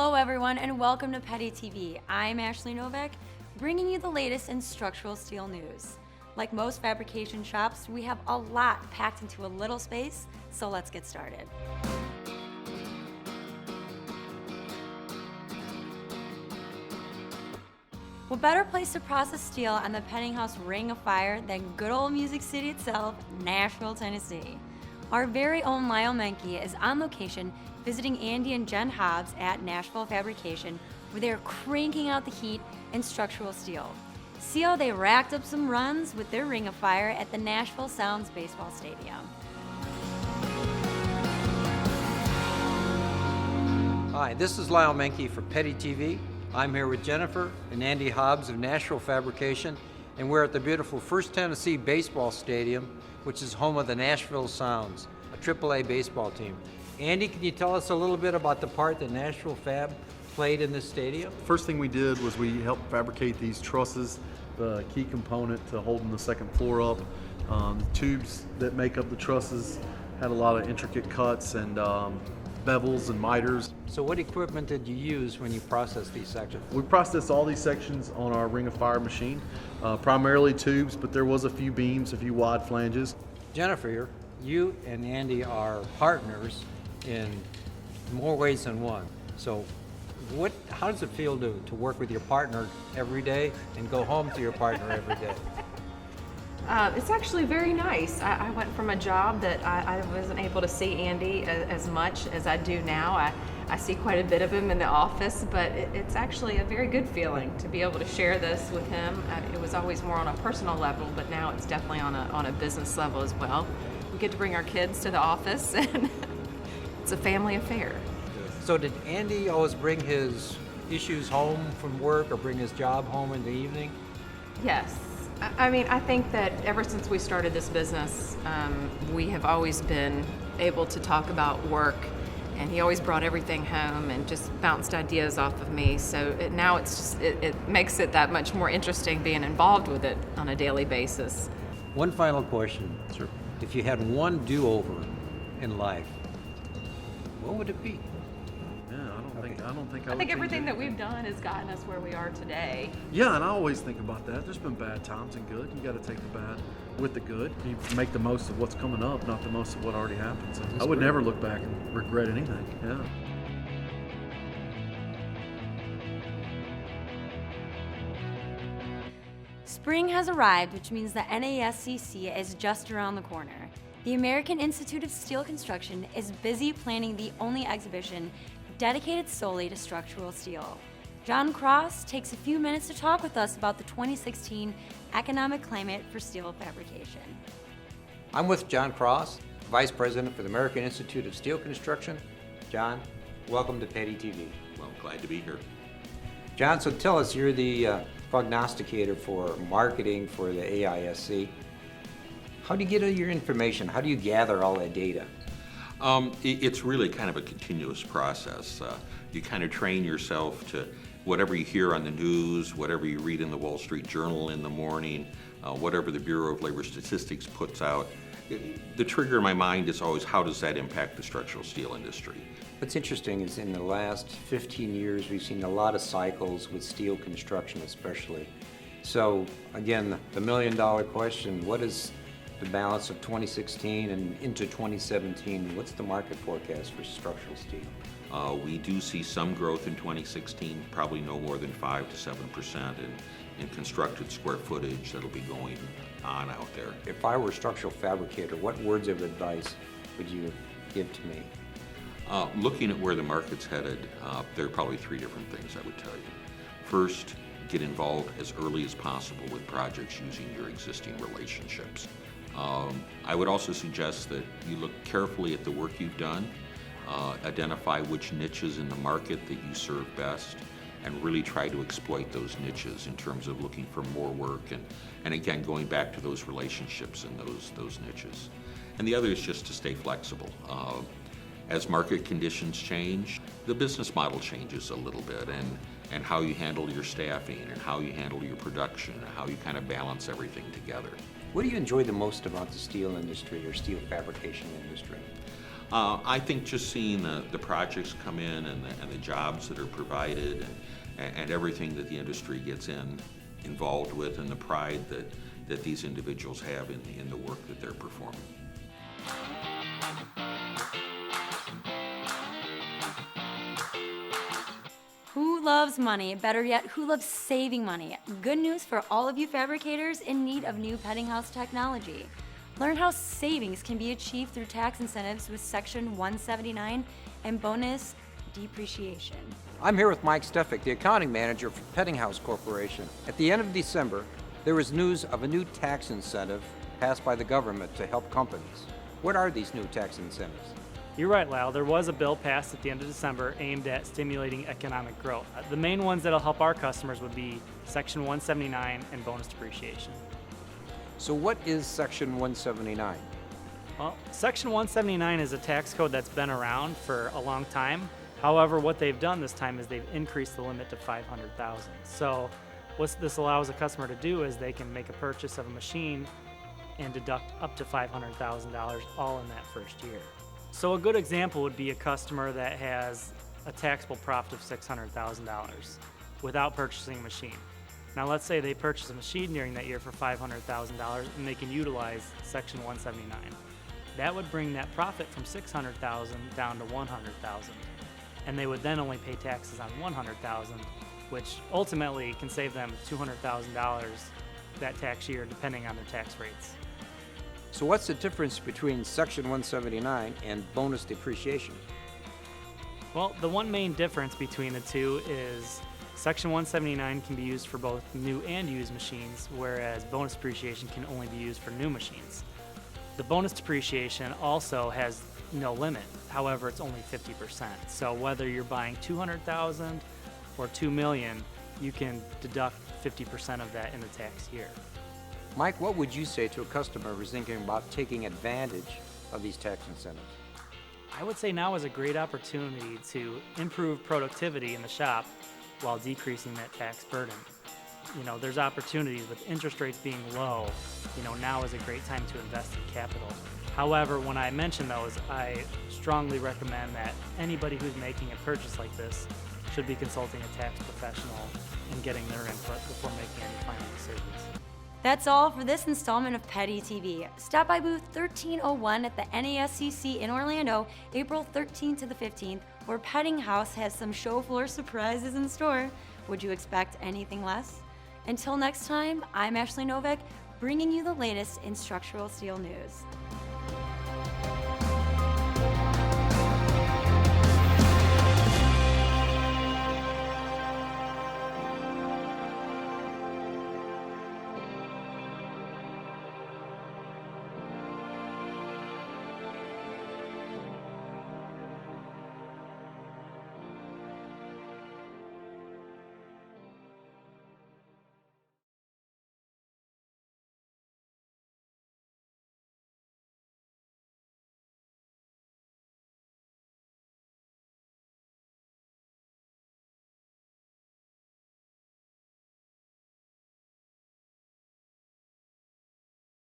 Hello everyone and welcome to Peddi-TV. I'm Ashley Novak, bringing you the latest in structural steel news. Like most fabrication shops, we have a lot packed into a little space, so let's get started. What better place to process steel on the Peddinghaus Ring of Fire than good old Music City itself, Nashville, Tennessee. Our very own Lyle Menke is on location visiting Andy and Jen Hobbs at Nashville Fabrication, where they're cranking out the heat in structural steel. See how they racked up some runs with their Ring of Fire at the Nashville Sounds Baseball Stadium. Hi, this is Lyle Menke for Peddi-TV. I'm here with Jennifer and Andy Hobbs of Nashville Fabrication, and we're at the beautiful First Tennessee Baseball Stadium, which is home of the Nashville Sounds, a AAA baseball team. Andy, can you tell us a little bit about the part that Nashville Fab played in this stadium? First thing we did was we helped fabricate these trusses, the key component to holding the second floor up. The tubes that make up the trusses had a lot of intricate cuts and bevels and miters. So what equipment did you use when you processed these sections? We processed all these sections on our Ring of Fire machine, primarily tubes, but there was a few beams, a few wide flanges. Jennifer, you and Andy are partners in more ways than one. So how does it feel to work with your partner every day and go home to your partner every day? It's actually very nice. I went from a job that I wasn't able to see Andy as much as I do now. I see quite a bit of him in the office, but it's actually a very good feeling to be able to share this with him. It was always more on a personal level, but now it's definitely on a business level as well. We get to bring our kids to the office, and it's a family affair. So did Andy always bring his issues home from work or bring his job home in the evening? Yes. I mean, I think that ever since we started this business, we have always been able to talk about work, and he always brought everything home and just bounced ideas off of me. So now it makes it that much more interesting being involved with it on a daily basis. One final question. Sure. If you had one do-over in life, what would it be? I think everything that we've done has gotten us where we are today. Yeah, and I always think about that. There's been bad times and good. You got to take the bad with the good. You make the most of what's coming up, not the most of what already happened. So I would never look back and regret anything. Yeah. Spring has arrived, which means the AISC is just around the corner. The American Institute of Steel Construction is busy planning the only exhibition dedicated solely to structural steel. John Cross takes a few minutes to talk with us about the 2016 economic climate for steel fabrication. I'm with John Cross, Vice President for the American Institute of Steel Construction. John, welcome to Peddi-TV. Well, glad to be here. John, so tell us, you're the prognosticator for marketing for the AISC. How do you get your information? How do you gather all that data? It's really kind of a continuous process. You kind of train yourself to whatever you hear on the news, whatever you read in the Wall Street Journal in the morning, whatever the Bureau of Labor Statistics puts out. The trigger in my mind is always, how does that impact the structural steel industry? What's interesting is in the last 15 years, we've seen a lot of cycles with steel construction especially. So again, the million-dollar question, what is the balance of 2016 and into 2017, what's the market forecast for structural steel? We do see some growth in 2016, probably no more than 5 to 7% in constructed square footage that'll be going on out there. If I were a structural fabricator, what words of advice would you give to me? Looking at where the market's headed, there are probably 3 different things I would tell you. First, get involved as early as possible with projects using your existing relationships. I would also suggest that you look carefully at the work you've done, identify which niches in the market that you serve best, and really try to exploit those niches in terms of looking for more work and again, going back to those relationships and those niches. And the other is just to stay flexible. As market conditions change, the business model changes a little bit, and how you handle your staffing and how you handle your production and how you kind of balance everything together. What do you enjoy the most about the steel industry or steel fabrication industry? I think just seeing the projects come in and the jobs that are provided and everything that the industry gets involved with, and the pride that these individuals have in the work that they're performing. Who loves money? Better yet, who loves saving money? Good news for all of you fabricators in need of new Peddinghaus technology. Learn how savings can be achieved through tax incentives with Section 179 and bonus depreciation. I'm here with Mike Stefik, the accounting manager for Peddinghaus Corporation. At the end of December, there was news of a new tax incentive passed by the government to help companies. What are these new tax incentives? You're right, Lyle. There was a bill passed at the end of December aimed at stimulating economic growth. The main ones that'll help our customers would be Section 179 and bonus depreciation. So what is Section 179? Well, Section 179 is a tax code that's been around for a long time. However, what they've done this time is they've increased the limit to $500,000. So what this allows a customer to do is they can make a purchase of a machine and deduct up to $500,000 all in that first year. So a good example would be a customer that has a taxable profit of $600,000 without purchasing a machine. Now let's say they purchase a machine during that year for $500,000 and they can utilize Section 179. That would bring that profit from $600,000 down to $100,000. And they would then only pay taxes on $100,000, which ultimately can save them $200,000 that tax year depending on their tax rates. So what's the difference between Section 179 and bonus depreciation? Well, the one main difference between the two is Section 179 can be used for both new and used machines, whereas bonus depreciation can only be used for new machines. The bonus depreciation also has no limit. However, it's only 50%. So whether you're buying $200,000 or $2 million, you can deduct 50% of that in the tax year. Mike, what would you say to a customer who's thinking about taking advantage of these tax incentives? I would say now is a great opportunity to improve productivity in the shop while decreasing that tax burden. You know, there's opportunities with interest rates being low. You know, now is a great time to invest in capital. However, when I mention those, I strongly recommend that anybody who's making a purchase like this should be consulting a tax professional and getting their input before making any final decisions. That's all for this installment of Peddi-TV. Stop by booth 1301 at the NASCC in Orlando, April 13th to the 15th, where Peddinghaus has some show floor surprises in store. Would you expect anything less? Until next time, I'm Ashley Novak, bringing you the latest in structural steel news.